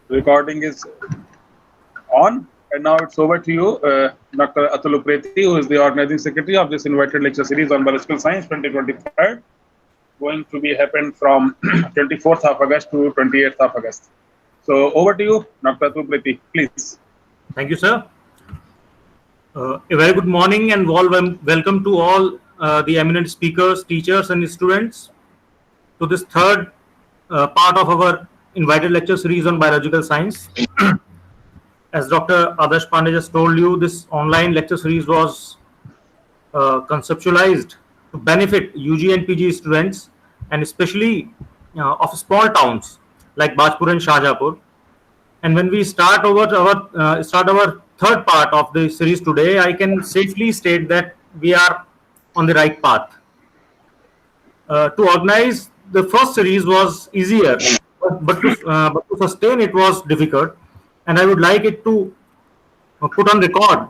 Recording is on, and now it's over to you, Dr. Atul Upreti, who is the organizing secretary of this invited lecture series on biological science 2025, going to be happened from 24th of August to 28th of August. So over to you, Dr. Atul Upreti, please. Thank you, sir. A very good morning and welcome to all the eminent speakers, teachers, and students to this third part of our invited lecture series on biological science. As Dr. Adarsh Pandey just told you, this online lecture series was conceptualized to benefit UG and PG students, and especially of small towns like Bajpur and Shahjahanpur. And when we start our third part of the series today, I can safely state that we are on the right path. To organize the first series was easier, but to sustain it was difficult. And I would like it to put on record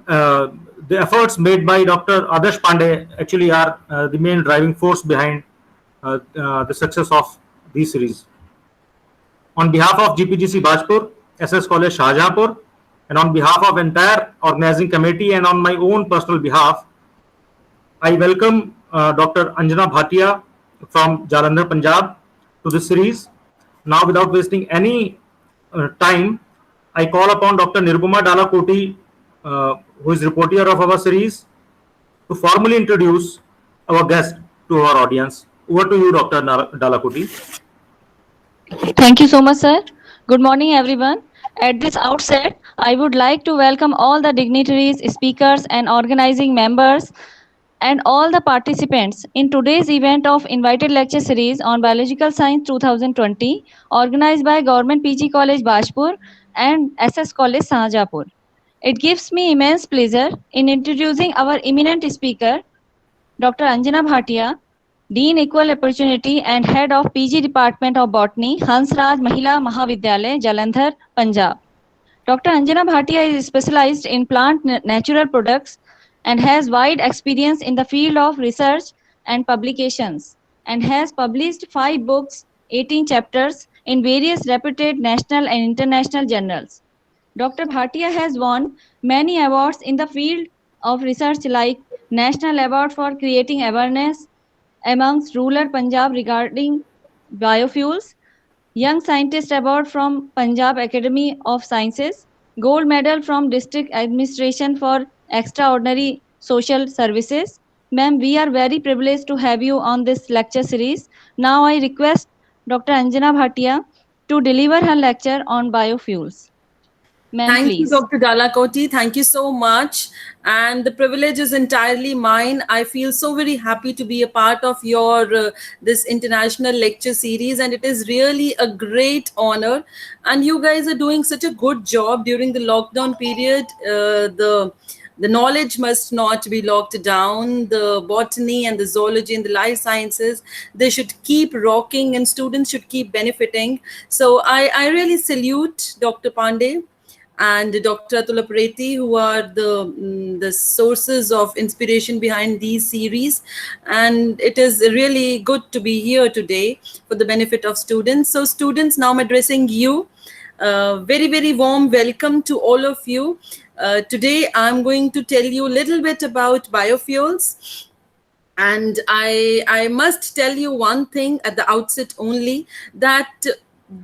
the efforts made by Dr. Adarsh Pandey actually are the main driving force behind the success of these series. On behalf of GPGC Bajpur, SS College Shahjahanpur, and on behalf of entire organizing committee and on my own personal behalf, I welcome Dr. Anjana Bhatiya from Jalandhar, Punjab to this series. Now, without wasting any time, I call upon Dr. Nirbuma Dalakoti, who is reporter of our series, to formally introduce our guest to our audience. Over to you, Dr. Dalakoti. Thank you so much, sir. Good morning, everyone. At this outset, I would like to welcome all the dignitaries, speakers, and organizing members and all the participants in today's event of Invited Lecture Series on Biological Science 2020, organized by Government PG College Bajpur and SS College Shahjahanpur. It gives me immense pleasure in introducing our eminent speaker, Dr. Anjana Bhatia, Dean Equal Opportunity and Head of PG Department of Botany, Hansraj Mahila Mahavidyalaya, Jalandhar, Punjab. Dr. Anjana Bhatia is specialized in plant natural products and has wide experience in the field of research and publications, and has published 5 books, 18 chapters in various reputed national and international journals. Dr. Bhatia has won many awards in the field of research like National Award for Creating Awareness amongst rural Punjab regarding biofuels, Young Scientist Award from Punjab Academy of Sciences, Gold Medal from District Administration for Extraordinary Social Services. Ma'am, we are very privileged to have you on this lecture series. Now I request Dr. Anjana Bhatia to deliver her lecture on biofuels. Thank you, Dr. Dalakoti. Thank you so much. And the privilege is entirely mine. I feel so very happy to be a part of your this international lecture series, and it is really a great honor. And you guys are doing such a good job during the lockdown period. The knowledge must not be locked down. The botany and the zoology and the life sciences, they should keep rocking, and students should keep benefiting. So I really salute Dr. Pandey and Dr. Atul Upreti, who are the sources of inspiration behind these series. And it is really good to be here today for the benefit of students. So students, now I'm addressing you. Very, very warm welcome to all of you. Today, I'm going to tell you a little bit about biofuels. And I must tell you one thing at the outset only, that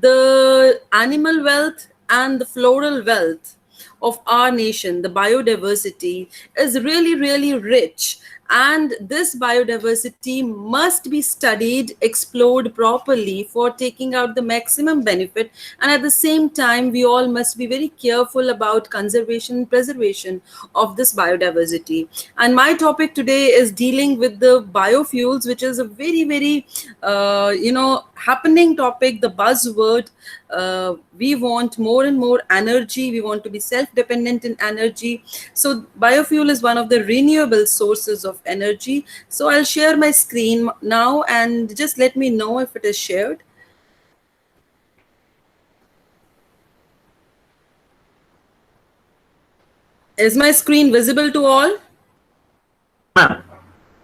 the animal wealth and the floral wealth of our nation, the biodiversity, is really, really rich. And this biodiversity must be studied, explored properly for taking out the maximum benefit. And at the same time, we all must be very careful about conservation and preservation of this biodiversity. And my topic today is dealing with the biofuels, which is a very, very, happening topic, the buzzword. We want more and more energy. We want to be self-dependent in energy. So biofuel is one of the renewable sources of energy. So I'll share my screen now, and just let me know if it is shared. Is my screen visible to all?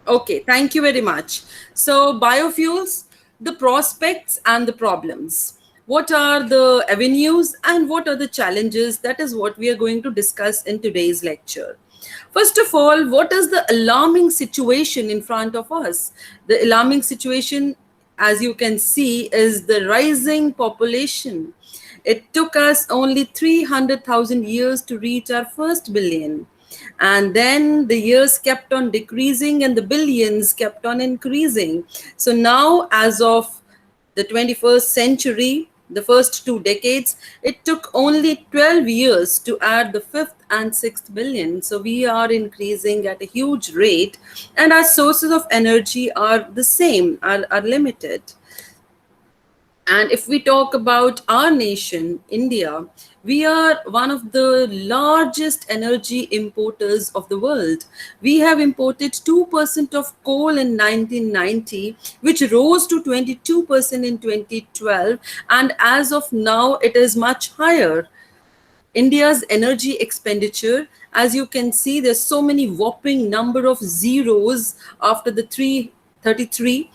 Okay, thank you very much. So biofuels, the prospects and the problems. what are the avenues, and what are the challenges? That is what we are going to discuss in today's lecture. First of all, what is the alarming situation in front of us? The alarming situation, as you can see, is the rising population. It took us only 300,000 years to reach our first billion. And then the years kept on decreasing and the billions kept on increasing. So now, as of the 21st century, the first 2 decades, it took only 12 years to add the fifth and sixth billion. So we are increasing at a huge rate, and our sources of energy are the same, are limited. And if we talk about our nation, India, we are one of the largest energy importers of the world. We have imported 2% of coal in 1990, which rose to 22% in 2012. And as of now, it is much higher. India's energy expenditure, as you can see, there's so many whopping number of zeros after the 333.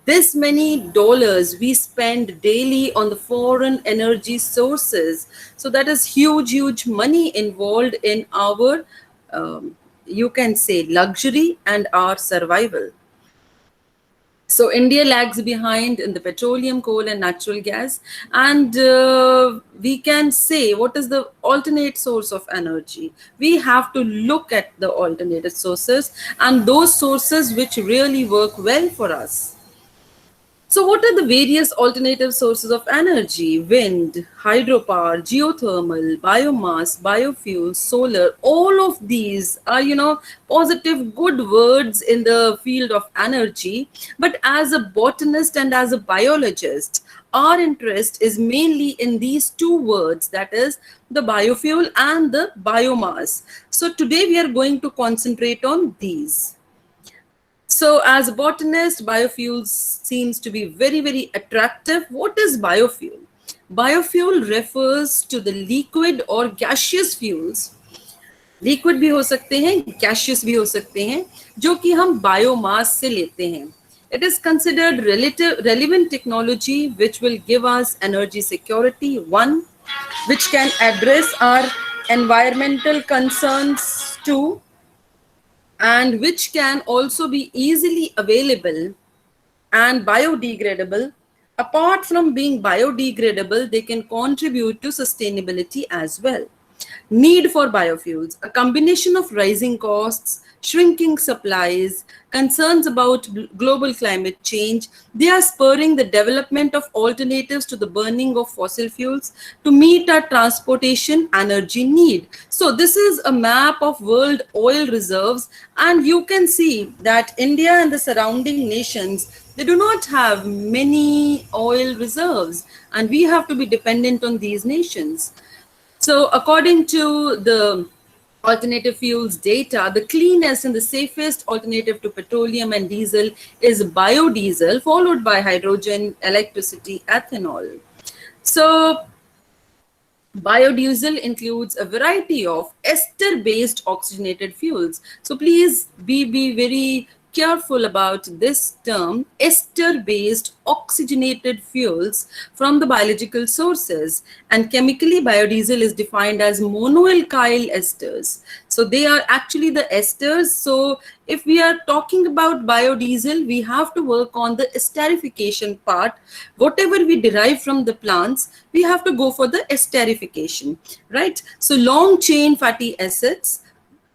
This many dollars we spend daily on the foreign energy sources. So that is huge money involved in our, you can say, luxury and our survival. So India lags behind in the petroleum, coal and natural gas. And we can say, what is the alternate source of energy? We have to look at the alternative sources and those sources which really work well for us. So what are the various alternative sources of energy? Wind, hydropower, geothermal, biomass, biofuels, solar, all of these are, positive good words in the field of energy. But as a botanist and as a biologist, our interest is mainly in these two words, that is the biofuel and the biomass. So today we are going to concentrate on these. So as a botanist, biofuels seems to be very attractive. What is biofuel? Biofuel refers to the liquid or gaseous fuels. Liquid भी हो सकते हैं, gaseous भी हो सकते हैं, जो कि हम biomass से लेते हैं. It is considered relevant technology which will give us energy security, one, which can address our environmental concerns, two, and which can also be easily available and biodegradable. Apart from being biodegradable, they can contribute to sustainability as well. Need for biofuels: a combination of rising costs, shrinking supplies, concerns about global climate change. They are spurring the development of alternatives to the burning of fossil fuels to meet our transportation energy need. So this is a map of world oil reserves, and you can see that India and the surrounding nations, they do not have many oil reserves, and we have to be dependent on these nations. So according to the alternative fuels data, the cleanest and the safest alternative to petroleum and diesel is biodiesel, followed by hydrogen, electricity, ethanol. So biodiesel includes a variety of ester-based oxygenated fuels. So please be very careful about this term, ester-based oxygenated fuels from the biological sources. And chemically, biodiesel is defined as monoalkyl esters. So they are actually the esters. So if we are talking about biodiesel, we have to work on the esterification part. Whatever we derive from the plants, we have to go for the esterification, right? So long chain fatty acids,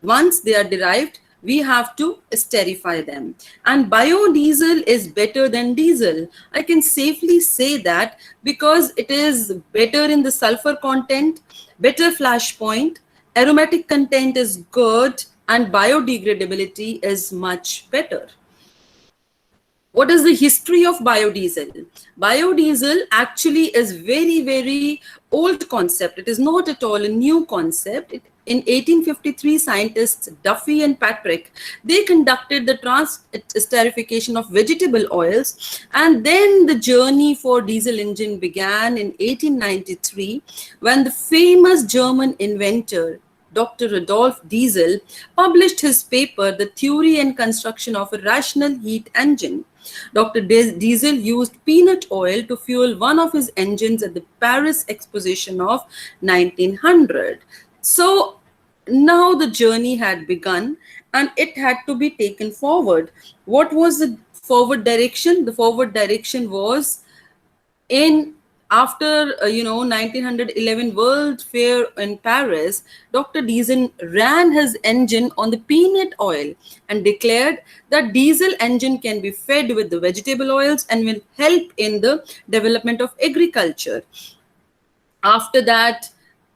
once they are derived, we have to esterify them. And biodiesel is better than diesel. I can safely say that because it is better in the sulfur content, better flash point, aromatic content is good, and biodegradability is much better. What is the history of biodiesel? Biodiesel actually is very old concept. It is not at all a new concept. In 1853, scientists Duffy and Patrick, they conducted the esterification of vegetable oils, and then the journey for diesel engine began in 1893 when the famous German inventor Dr. Rudolf Diesel published his paper, The Theory and Construction of a Rational Heat Engine. Dr. Diesel used peanut oil to fuel one of his engines at the Paris Exposition of 1900. So now the journey had begun and it had to be taken forward. What was the forward direction? The forward direction was in after 1911 World Fair in Paris. Dr. Diesel ran his engine on the peanut oil and declared that diesel engine can be fed with the vegetable oils and will help in the development of agriculture. After that,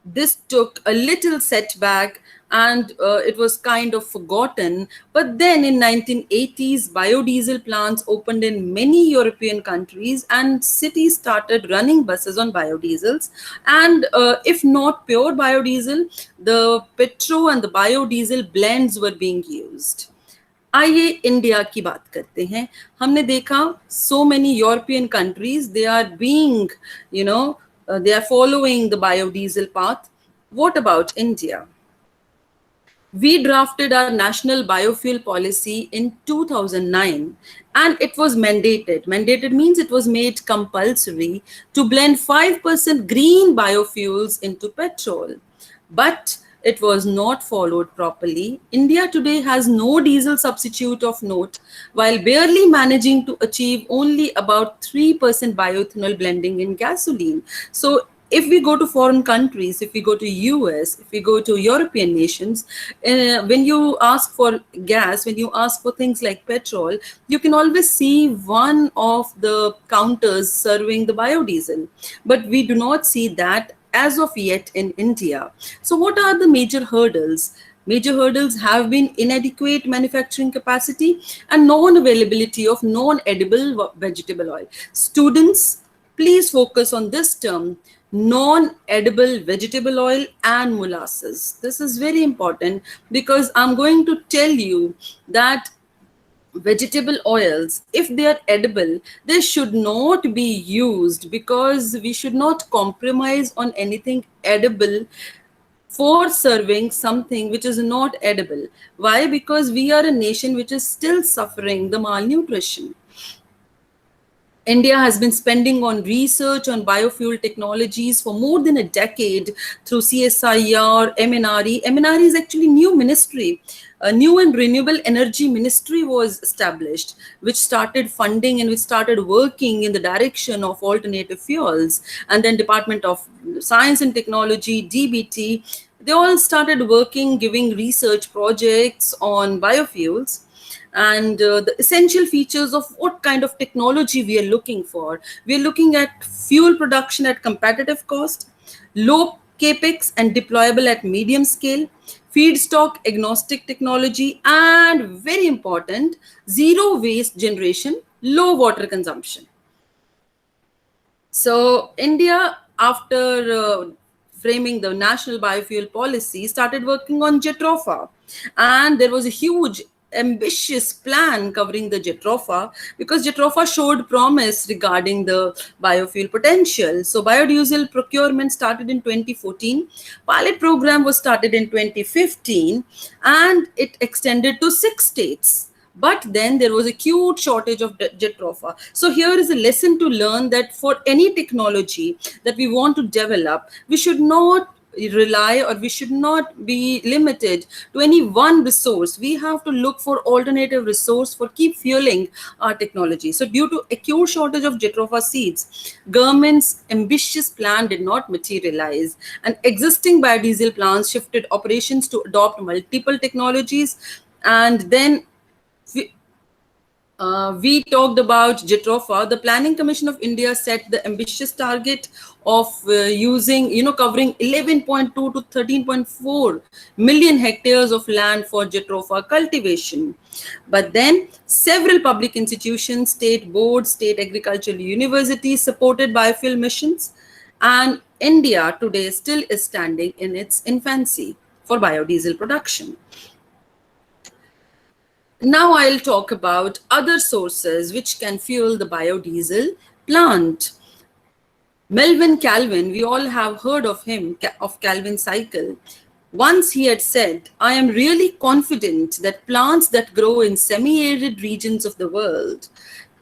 this took a little setback and it was kind of forgotten. But then in 1980s, biodiesel plants opened in many European countries and cities started running buses on biodiesels. And if not pure biodiesel, the petro and the biodiesel blends were being used. आइए India की बात करते हैं. हमने देखा so many European countries, they are being, they are following the biodiesel path. What about India? We drafted our national biofuel policy in 2009 and it was mandated. Mandated means it was made compulsory to blend 5% green biofuels into petrol. But it was not followed properly. India today has no diesel substitute of note, while barely managing to achieve only about 3% bioethanol blending in gasoline. So if we go to foreign countries, if we go to US, if we go to European nations, when you ask for gas, when you ask for things like petrol, you can always see one of the counters serving the biodiesel. But we do not see that as of yet in India. So what are the major hurdles? Major hurdles have been inadequate manufacturing capacity and non-availability of non-edible vegetable oil. Students, please focus on this term, non-edible vegetable oil and molasses. This is very important because I'm going to tell you that vegetable oils, if they are edible, they should not be used because we should not compromise on anything edible for serving something which is not edible. Why? Because we are a nation which is still suffering the malnutrition. India has been spending on research on biofuel technologies for more than a decade through CSIR, MNRE. MNRE is actually new ministry. A new and renewable energy ministry was established, which started funding and which started working in the direction of alternative fuels. And then Department of Science and Technology, DBT, they all started working, giving research projects on biofuels. And the essential features of what kind of technology we are looking for. We are looking at fuel production at competitive cost, low capex and deployable at medium scale, feedstock agnostic technology, and very important, zero waste generation, low water consumption. So India, after framing the national biofuel policy, started working on JETROFA. And there was a huge ambitious plan covering the JETROFA because JETROFA showed promise regarding the biofuel potential. So biodiesel procurement started in 2014. Pilot program was started in 2015 and it extended to 6 states. But then there was a huge shortage of JETROFA. So here is a lesson to learn that for any technology that we want to develop, we should not rely or we should not be limited to any one resource. We have to look for alternative resource for keep fueling our technology. So due to acute shortage of JETROFA seeds, government's ambitious plan did not materialize and existing biodiesel plants shifted operations to adopt multiple technologies. And then we talked about JETROFA. The Planning Commission of India set the ambitious target of covering 11.2 to 13.4 million hectares of land for JETROFA cultivation. But then several public institutions, state boards, state agricultural universities supported biofuel missions. And India today still is standing in its infancy for biodiesel production. Now I'll talk about other sources which can fuel the biodiesel plant. Melvin Calvin, we all have heard of him, of Calvin's cycle. Once he had said, I am really confident that plants that grow in semi-arid regions of the world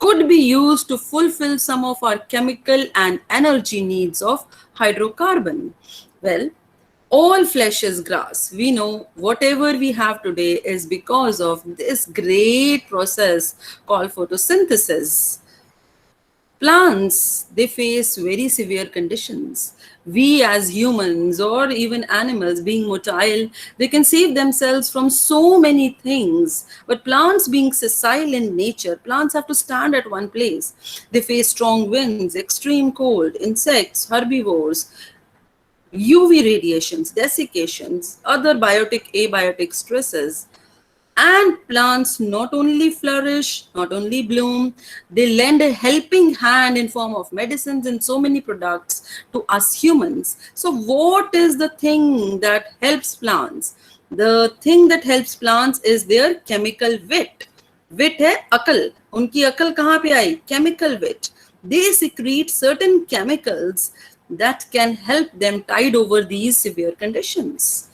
could be used to fulfill some of our chemical and energy needs of hydrocarbon? Well, all flesh is grass. We know whatever we have today is because of this great process called photosynthesis. Plants, they face very severe conditions. We as humans or even animals being motile, they can save themselves from so many things. But plants being sessile in nature, plants have to stand at one place. They face strong winds, extreme cold, insects, herbivores, UV radiations, desiccations, other biotic, abiotic stresses. And plants not only flourish, not only bloom, they lend a helping hand in form of medicines and so many products to us humans. So what is the thing that helps plants? The thing that helps plants is their chemical wit. Wit hai akal. Unki akal kahan pe aayi? Chemical wit. They secrete certain chemicals that can help them tide over these severe conditions.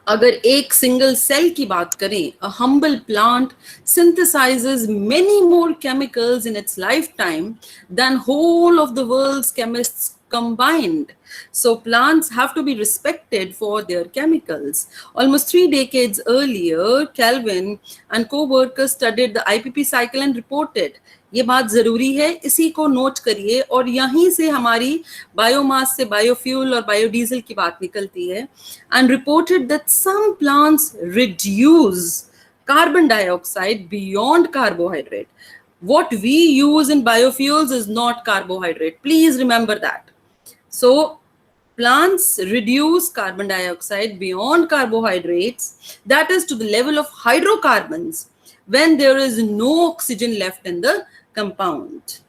अगर एक single cell की बात करें, a humble plant synthesizes many more chemicals in its lifetime than whole of the world's chemists combined. So plants have to be respected for their chemicals. Almost 3 decades earlier, Calvin and co-workers studied the IPP cycle and reported, ये बात जरूरी है, इसी को note करिए, और यहीं से हमारी बायोमास से बायोफ्यूल और बायोडीजल की बात निकलती है. And reported that some plants reduce carbon dioxide beyond carbohydrate. What we use in biofuels is not carbohydrate. Please remember that. So plants reduce carbon dioxide beyond carbohydrates, that is to the level of hydrocarbons, when there is no oxygen left in the compound.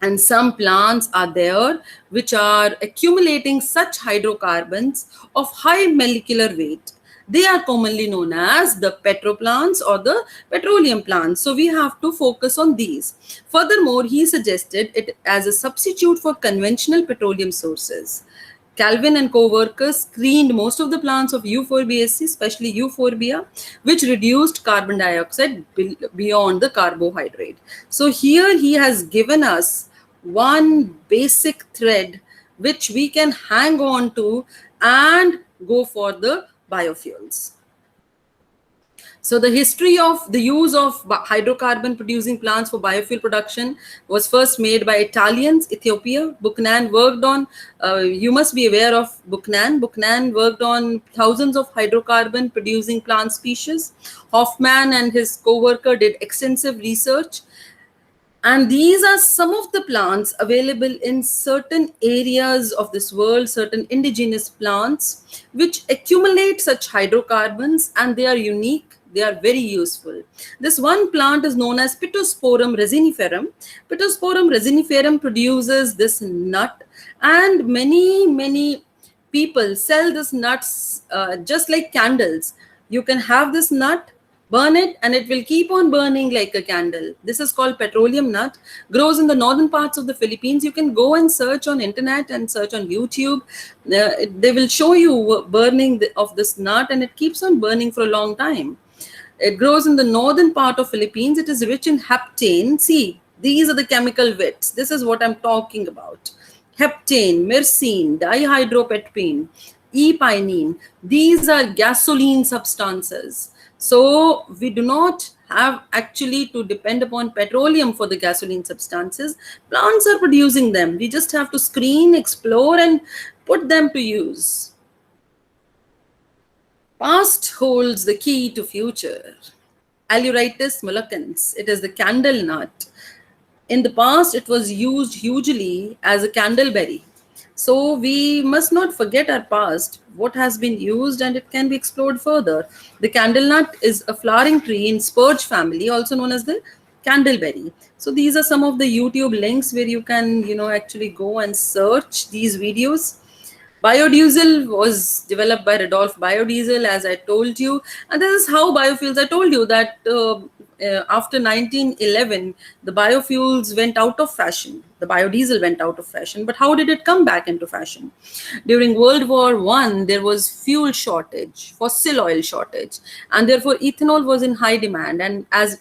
And some plants are there which are accumulating such hydrocarbons of high molecular weight. They are commonly known as the petroplants or the petroleum plants. So we have to focus on these. Furthermore, he suggested it as a substitute for conventional petroleum sources. Calvin and co-workers screened most of the plants of euphorbiaceae, especially euphorbia, which reduced carbon dioxide beyond the carbohydrate. So here he has given us one basic thread which we can hang on to and go for the biofuels. So the history of the use of hydrocarbon producing plants for biofuel production was first made by Italians, Ethiopia. Buchanan worked on, you must be aware of Buchanan. Buchanan worked on thousands of hydrocarbon producing plant species. Hoffman and his co-worker did extensive research. And these are some of the plants available in certain areas of this world, certain indigenous plants, which accumulate such hydrocarbons, and they are unique. They are very useful. This one plant is known as Pittosporum resiniferum. Pittosporum resiniferum produces this nut, and many people sell this nuts just like candles. You can have this nut, burn it, and it will keep on burning like a candle. This is called petroleum nut. Grows in the northern parts of the Philippines. You can go and search on internet and search on YouTube. They will show you burning of this nut, and it keeps on burning for a long time. It grows in the northern part of Philippines. It is rich in heptane. See, these are the chemical wits. This is what I'm talking about. Heptane, myrcene, dihydropentene, epinene. These are gasoline substances. So we do not have actually to depend upon petroleum for the gasoline substances. Plants are producing them. We just have to screen, explore, and put them to use. Past holds the key to future. Aluritis moluccans. It is the candle nut. In the past, it was used hugely as a candleberry. So we must not forget our past, what has been used, and it can be explored further. The candle nut is a flowering tree in spurge family, also known as the candleberry. So these are some of the YouTube links where you can, actually go and search these videos. Biodiesel was developed by Rudolf Biodiesel, as I told you. And this is how biofuels, I told you that after 1911, the biofuels went out of fashion. The biodiesel went out of fashion, but how did it come back into fashion? During World War I, there was fuel shortage, fossil oil shortage, and therefore ethanol was in high demand. And as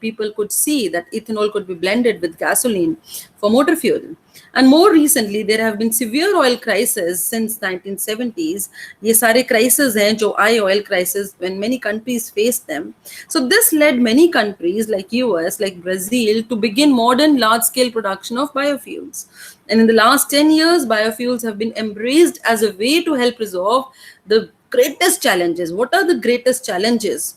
people could see that ethanol could be blended with gasoline for motor fuel. And more recently, there have been severe oil crises since 1970s. ये सारे crises हैं जो आए oil crisis when many countries faced them. So this led many countries like US, like Brazil, to begin modern large-scale production of biofuels. And in the last 10 years, biofuels have been embraced as a way to help resolve the greatest challenges. What are the greatest challenges?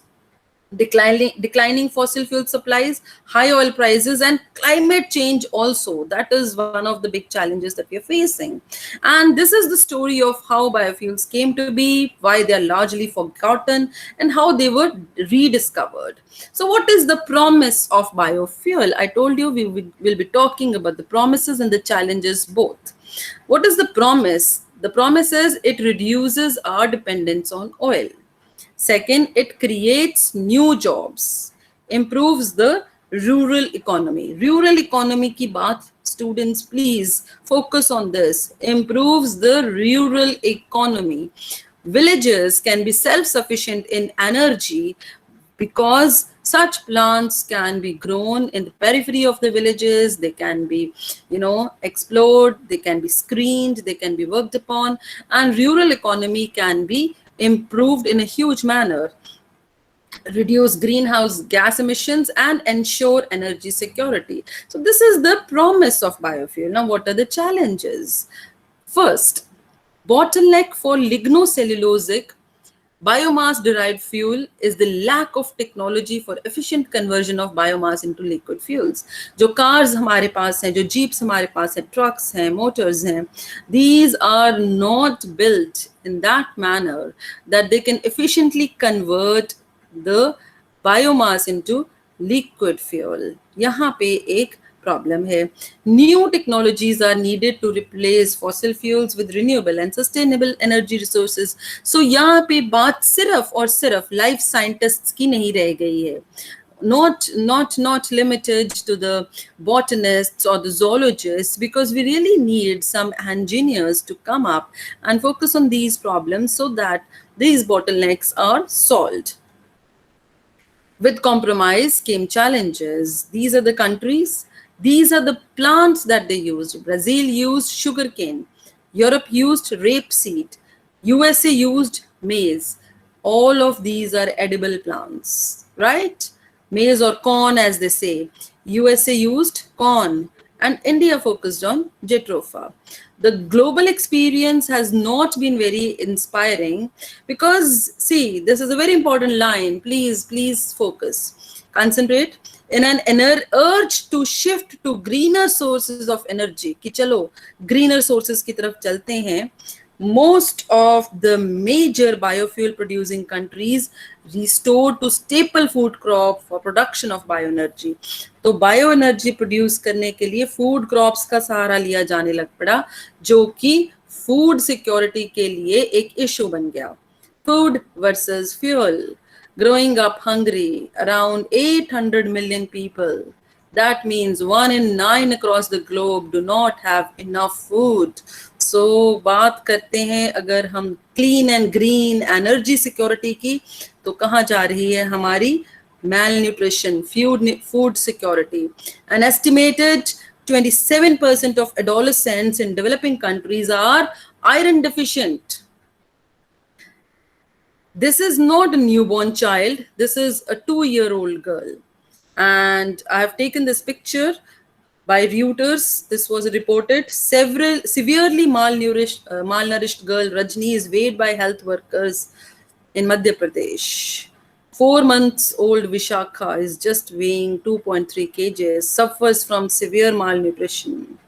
Declining fossil fuel supplies, high oil prices, and climate change also. That is one of the big challenges that we are facing. And this is the story of how biofuels came to be, why they are largely forgotten, and how they were rediscovered. So what is the promise of biofuel? I told you we will be talking about the promises and the challenges both. What is the promise? The promise is it reduces our dependence on oil. Second, it creates new jobs, improves the rural economy. Rural economy ki baat, students, please focus on this. Improves the rural economy. Villages can be self-sufficient in energy because such plants can be grown in the periphery of the villages. They can be, explored, they can be screened, they can be worked upon, and rural economy can be improved in a huge manner, reduce greenhouse gas emissions, and ensure energy security. So this is the promise of biofuel. Now, what are the challenges? First, bottleneck for lignocellulosic biomass-derived fuel is the lack of technology for efficient conversion of biomass into liquid fuels. जो cars हमारे पास हैं, जो jeeps हमारे पास हैं, trucks हैं, motors हैं, these are not built in that manner that they can efficiently convert the biomass into liquid fuel. यहाँ पे एक problem है. New technologies are needed to replace fossil fuels with renewable and sustainable energy resources. So यहाँ पे बात सिर्फ और सिर्फ life scientists की नहीं रह गई है. Not limited to the botanists or the zoologists, because we really need some engineers to come up and focus on these problems so that these bottlenecks are solved. With compromise came challenges. These are the countries. These are the plants that they used. Brazil used sugarcane. Europe used rapeseed. USA used maize. All of these are edible plants, right? Maize or corn, as they say. USA used corn, and India focused on jatropha. The global experience has not been very inspiring because, see, this is a very important line. Please focus. Concentrate. In an urge to shift to greener sources of energy, कि चलो greener sources की तरफ चलते हैं, most of the major biofuel producing countries restored to staple food crop for production of bioenergy. तो bioenergy produce करने के लिए food crops का सहारा लिया जाने लग पड़ा, जो कि food security के लिए एक issue बन गया. Food versus fuel. Growing up hungry, around 800 million people. That means 1 in 9 across the globe do not have enough food. So, बात करते हैं अगर हम clean and green energy security की, तो कहाँ जा रही है हमारी malnutrition, food security. An estimated 27% of adolescents in developing countries are iron deficient. This is not a newborn child. This is a 2-year-old girl. And I have taken this picture by Reuters. This was reported. Several severely malnourished girl Rajni is weighed by health workers in Madhya Pradesh. 4 months old Vishakha is just weighing 2.3 kgs, suffers from severe malnutrition.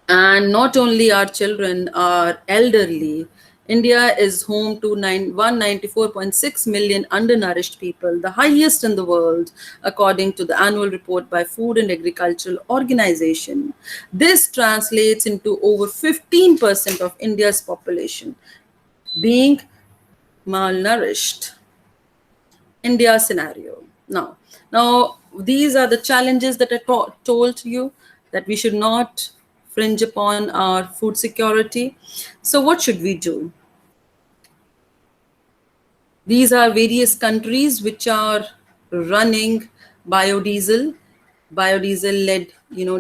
And not only our children are elderly, India is home to 194.6 million undernourished people, the highest in the world, according to the annual report by Food and Agricultural Organization. This translates into over 15% of India's population being malnourished. India scenario. Now, these are the challenges that I told you. that we should not fringe upon our food security. So what should we do? These are various countries which are running biodiesel led,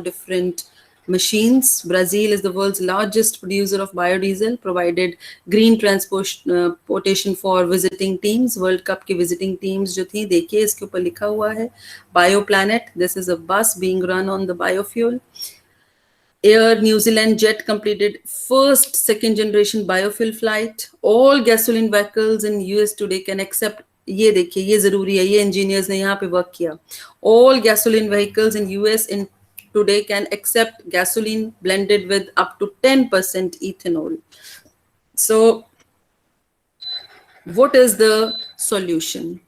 different machines. Brazil is the world's largest producer of biodiesel, provided green transportation for visiting teams. World Cup की visiting teams जो थी, देखिए इसके ऊपर लिखा हुआ है BioPlanet. This is a bus being run on the biofuel. Air New Zealand Jet completed first second generation biofuel flight. All gasoline vehicles in US today can accept, ये देखिए ये जरूरी है, ये engineers ने यहाँ पे work किया. All gasoline vehicles in US in today can accept gasoline blended with up to 10% ethanol. So what is the solution?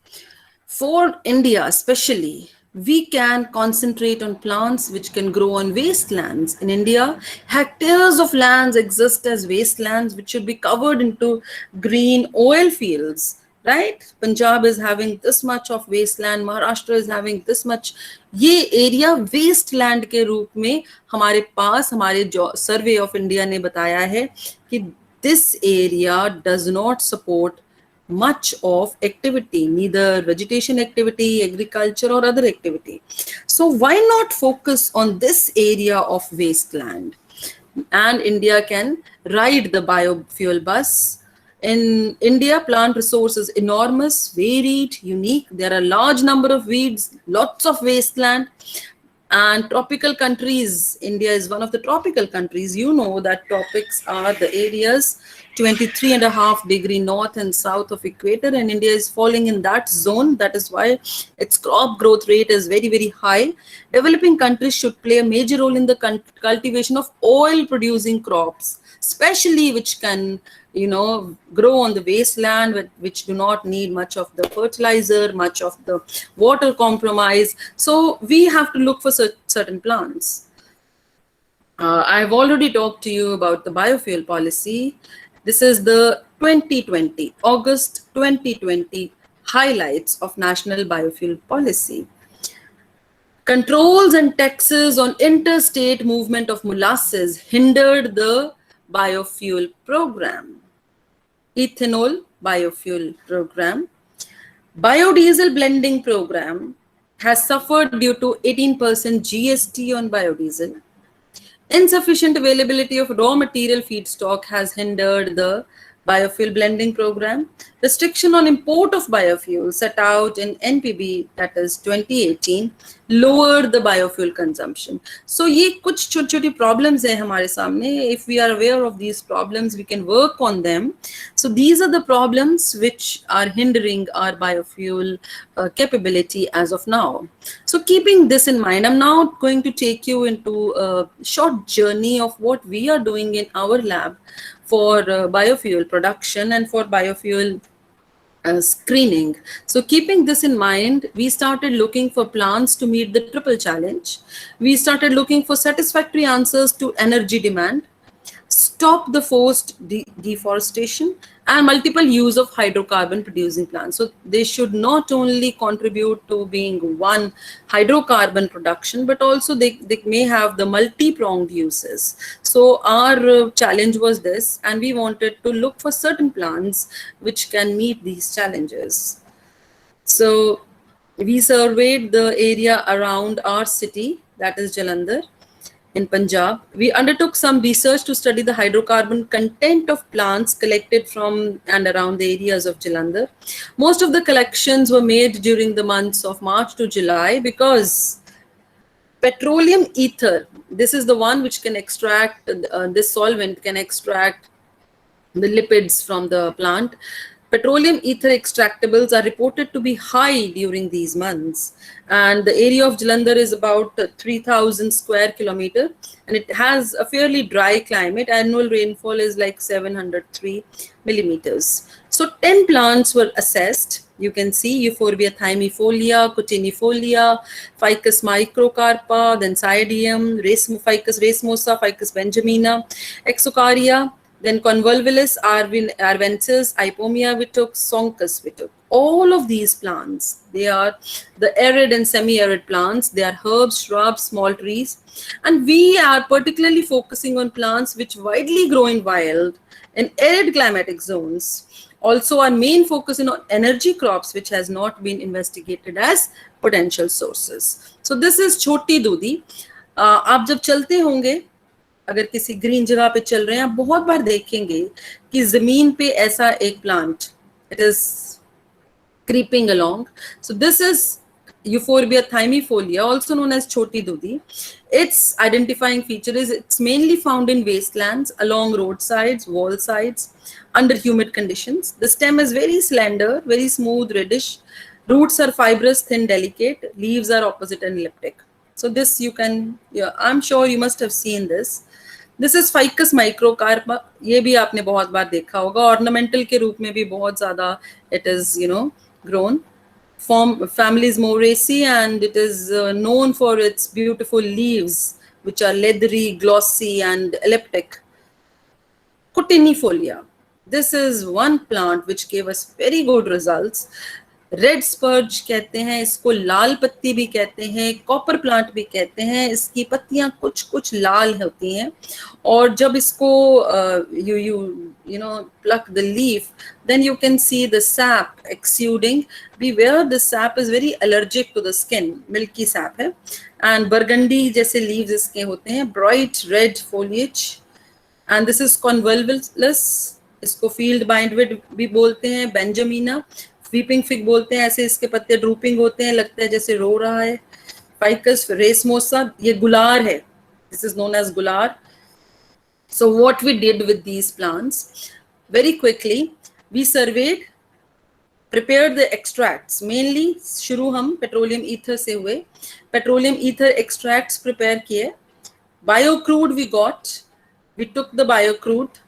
For India especially, we can concentrate on plants which can grow on wastelands. In India, hectares of lands exist as wastelands which should be covered into green oil fields, right? Punjab is having this much of wasteland, Maharashtra is having this much. ये area wasteland के रूप में हमारे पास, हमारे Survey of India ने बताया है कि this area does not support much of activity, neither vegetation activity, agriculture or other activity. So why not focus on this area of wasteland? And India can ride the biofuel bus. In India, plant resource is enormous, varied, unique. There are large number of weeds, lots of wasteland. And tropical countries, India is one of the tropical countries. You know that tropics are the areas 23.5 degree north and south of equator, and India is falling in that zone. That is why its crop growth rate is very, very high. Developing countries should play a major role in the cultivation of oil producing crops, especially which can, grow on the wasteland, which do not need much of the fertilizer, much of the water compromise. So we have to look for certain plants. I've already talked to you about the biofuel policy. This is the 2020, August 2020 highlights of National Biofuel Policy. Controls and taxes on interstate movement of molasses hindered the biofuel program. Ethanol biofuel program. Biodiesel blending program has suffered due to 18% GST on biodiesel. Insufficient availability of raw material feedstock has hindered the biofuel blending program. Restriction on import of biofuel set out in NPB, that is 2018, lowered the biofuel consumption. So ये कुछ छोटी-छोटी problems हैं हमारे सामने. If we are aware of these problems, we can work on them. So these are the problems which are hindering our biofuel capability as of now. So keeping this in mind, I'm now going to take you into a short journey of what we are doing in our lab for biofuel production and for biofuel screening. So keeping this in mind, we started looking for plants to meet the triple challenge. We started looking for satisfactory answers to energy demand, stop the forced deforestation, and multiple use of hydrocarbon producing plants. So they should not only contribute to being one hydrocarbon production, but also they may have the multi-pronged uses. So our challenge was this, and we wanted to look for certain plants which can meet these challenges. So we surveyed the area around our city, that is Jalandhar, in Punjab. We undertook some research to study the hydrocarbon content of plants collected from and around the areas of Jalandhar. Most of the collections were made during the months of March to July because petroleum ether, this is the one which can extract, this solvent can extract the lipids from the plant. Petroleum ether extractables are reported to be high during these months. And the area of Jalandhar is about 3,000 square kilometer, and it has a fairly dry climate. Annual rainfall is like 703 millimeters. So 10 plants were assessed. You can see Euphorbia thymifolia, Cotinifolia, Ficus microcarpa, then Cydium, Ficus racemosa, Ficus benjamina, Exocaria, Then Convolvulus, arvensis, Ipomia we took, Sonchus we took. All of these plants, they are the arid and semi-arid plants. They are herbs, shrubs, small trees. And we are particularly focusing on plants which widely grow in wild in arid climatic zones. Also, our main focus is on energy crops, which has not been investigated as potential sources. So this is Choti Dudi. आप जब चलते होंगे, अगर किसी green जगह पे चल रहे हैं, आप बहुत बार देखेंगे कि जमीन पे ऐसा एक plant, it is creeping along. So this is Euphorbia thymifolia, also known as Choti Dudi. Its identifying feature is it's mainly found in wastelands, along roadsides, wall sides, under humid conditions. The stem is very slender, very smooth, reddish. Roots are fibrous, thin, delicate. Leaves are opposite and elliptic. So this you can, I'm sure you must have seen this. This is Ficus microcarpa. ये भी आपने बहुत बार देखा होगा. Ornamental के रूप में भी बहुत ज़्यादा it is, grown. Family is Moraceae, and it is known for its beautiful leaves, which are leathery, glossy, and elliptic. Cotinifolia. This is one plant which gave us very good results. Red splurge कहते हैं इसको, लाल पत्ती भी कहते हैं, copper plant भी कहते हैं. इसकी पत्तियां कुछ कुछ लाल होती हैं, और जब इसको you pluck the leaf, then you can see the sap exuding. Beware, the sap is very allergic to the skin. Milky sap है, and burgundy जैसे leaves इसके होते हैं, bright red foliage. And this is convolvulus. इसको field bindweed भी बोलते हैं, benjamina. Weeping fig बोलते हैं, ऐसे इसके पत्ते ड्रूपिंग होते हैं, लगता है जैसे रो रहा है. फाइकस रेसमोसा, ये गुलार है. This is known as gular. So what we did with these plants, very quickly we surveyed, prepared the extracts. Mainly शुरू हम पेट्रोलियम ईथर से हुए. पेट्रोलियम ईथर एक्सट्रैक्ट्स प्रिपेयर किए. बायोक्रूड we got, we took the biocrude,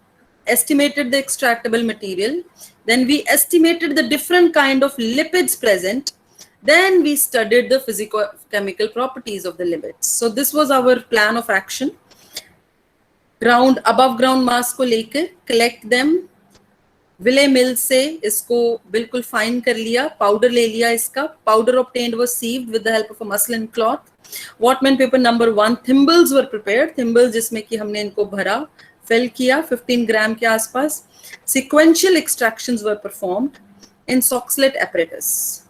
estimated the extractable material. Then we estimated the different kind of lipids present. Then we studied the physicochemical properties of the lipids. So this was our plan of action. Ground, above ground mass को लेकर collect them. विले मिल से इसको बिल्कुल fine कर लिया, powder ले लिया इसका. Powder obtained was sieved with the help of a muslin cloth. Whatman paper number 1, thimbles were prepared. Thimbles जिसमें कि हमने इनको भरा, fill किया 15 ग्राम के आसपास. Sequential extractions were performed in Soxhlet apparatus.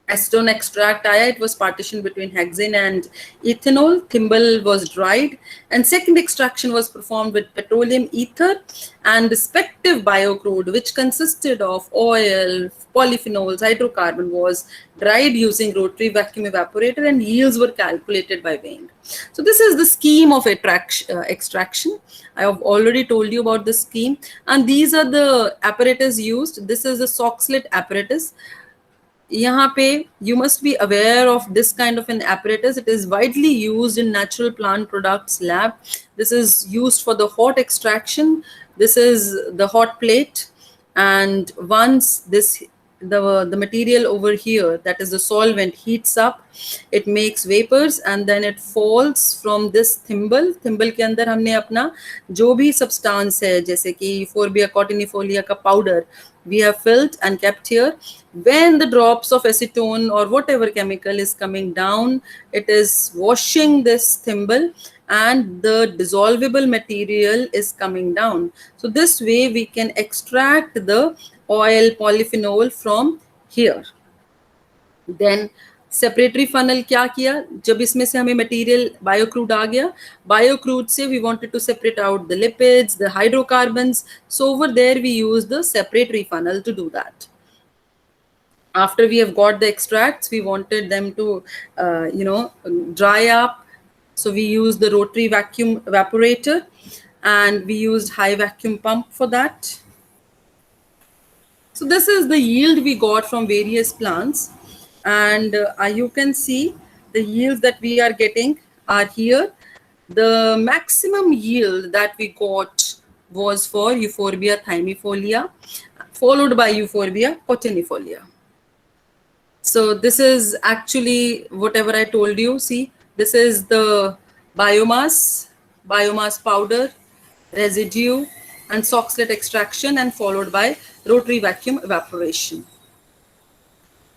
Acetone extract आया, it was partitioned between hexane and ethanol. Thimble was dried, and second extraction was performed with petroleum ether and respective biocrude, which consisted of oil, polyphenols, hydrocarbon, was dried using rotary vacuum evaporator, and yields were calculated by weighing. So this is the scheme of extraction. I have already told you about the scheme, and these are the apparatus used. This is the Soxhlet apparatus. यहाँ पे you must be aware of this kind of an apparatus. It is widely used in natural plant products lab. This is used for the hot extraction. This is the hot plate, and once the material over here, that is the solvent, heats up, it makes vapors, and then it falls from this thimble. Thimble के अंदर हमने अपना जो भी substance है, जैसे कि Euphorbia cotinifolia का powder, we have filled and kept here. When the drops of acetone or whatever chemical is coming down, it is washing this thimble, and the dissolvable material is coming down. So this way we can extract the oil, polyphenol from here. Then separatory funnel क्या किया, जब इसमें से हमें material biocrude आ गया, biocrude से we wanted to separate out the lipids, the hydrocarbons. So over there we use the separatory funnel to do that. After we have got the extracts, we wanted them to dry up. So we used the rotary vacuum evaporator, and we used high vacuum pump for that. So this is the yield we got from various plants, and you can see the yields that we are getting are here. The maximum yield that we got was for Euphorbia thymifolia, followed by Euphorbia cotinifolia. So this is actually whatever I told you. See, this is the biomass powder, residue, and sock slit extraction, and followed by rotary vacuum evaporation.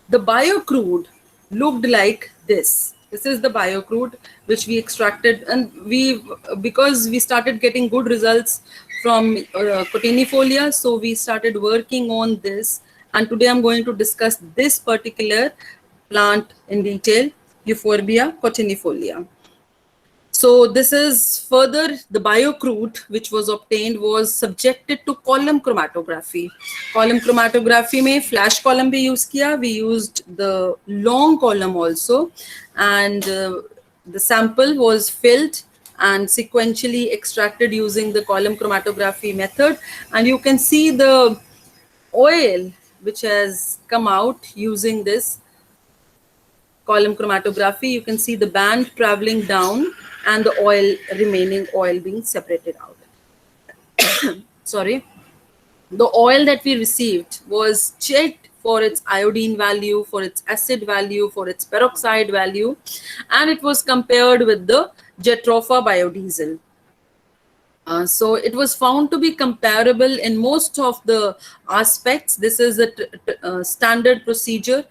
The biocrude looked like this. This is the biocrude which we extracted, and because we started getting good results from cotinifolia, so we started working on this. And today I'm going to discuss this particular plant in detail, Euphorbia cotinifolia. So this is further, the biocrude which was obtained was subjected to column chromatography. Column chromatography में flash column भी use किया. We used the long column also, and the sample was filled and sequentially extracted using the column chromatography method. And you can see the oil which has come out using this column chromatography. You can see the band traveling down and the remaining oil being separated out. Sorry. The oil that we received was checked for its iodine value, for its acid value, for its peroxide value, and it was compared with the Jatropha biodiesel. So it was found to be comparable in most of the aspects. This is a standard procedure.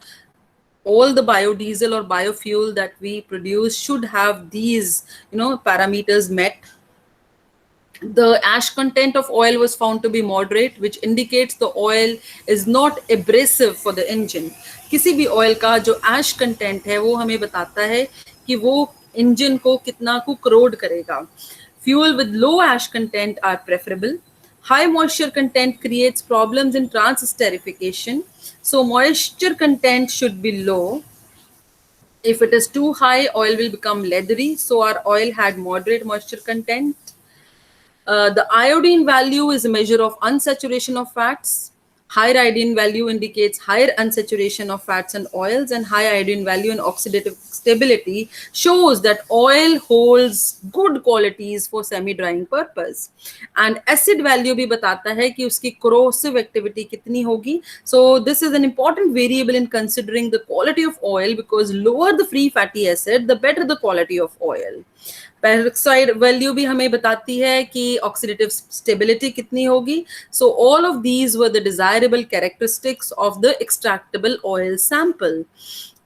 All the biodiesel or biofuel that we produce should have these, parameters met. The ash content of oil was found to be moderate, which indicates the oil is not abrasive for the engine. किसी भी oil का जो ash content है वो हमें बताता है कि वो engine को कितना को corrode करेगा. Fuel with low ash content are preferable. High moisture content creates problems in transesterification. So moisture content should be low. If it is too high, oil will become leathery. So our oil had moderate moisture content. The iodine value is a measure of unsaturation of fats. Higher iodine value indicates higher unsaturation of fats and oils, and high iodine value and oxidative stability shows that oil holds good qualities for semi-drying purpose. And acid value भी बताता है कि उसकी corrosive activity कितनी होगी. So this is an important variable in considering the quality of oil, because lower the free fatty acid, the better the quality of oil. Peroxide value भी हमें बताती है कि oxidative stability कितनी होगी. So all of these were the desirable characteristics of the extractable oil sample.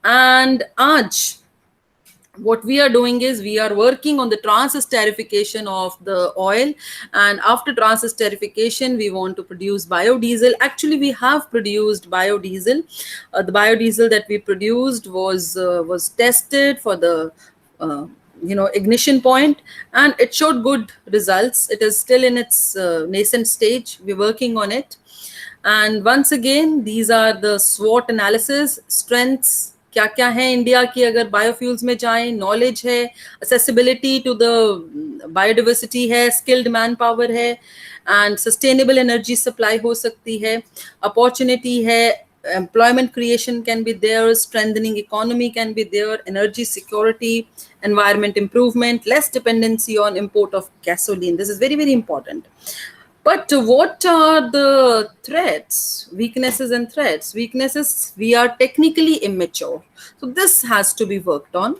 And आज what we are doing is we are working on the transesterification of the oil, and after transesterification we want to produce biodiesel. Actually we have produced biodiesel. The biodiesel that we produced was tested for the ignition point, and it showed good results. It is still in its nascent stage. We're working on it. And once again, these are the SWOT analysis. Strengths क्या क्या है India की अगर biofuels में जाएं, knowledge है, accessibility to the biodiversity है, skilled man power है, and sustainable energy supply हो सकती है, opportunity है, employment creation can be there, strengthening economy can be there, energy security, environment improvement, less dependency on import of gasoline. This is very, very important. But what are the threats, weaknesses and threats? Weaknesses, we are technically immature. So this has to be worked on.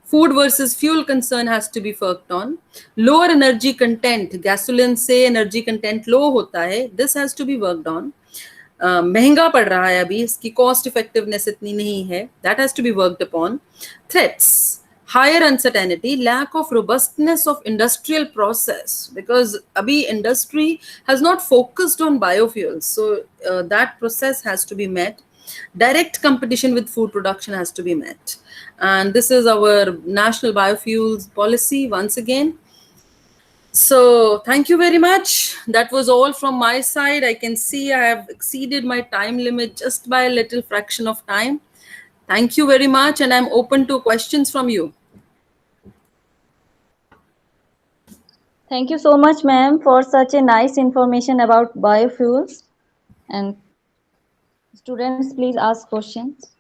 Food versus fuel concern has to be worked on. Lower energy content, gasoline से energy content low होता है. This has to be worked on. महंगा पड़ रहा है अभी, इसकी cost effectiveness इतनी नहीं है. That has to be worked upon. Threats. Higher uncertainty, lack of robustness of industrial process, because abhi industry has not focused on biofuels. So that process has to be met. Direct competition with food production has to be met. And this is our national biofuels policy once again. So thank you very much. That was all from my side. I can see I have exceeded my time limit just by a little fraction of time. Thank you very much, and I'm open to questions from you. Thank you so much, ma'am, for such a nice information about biofuels. And students, please ask questions.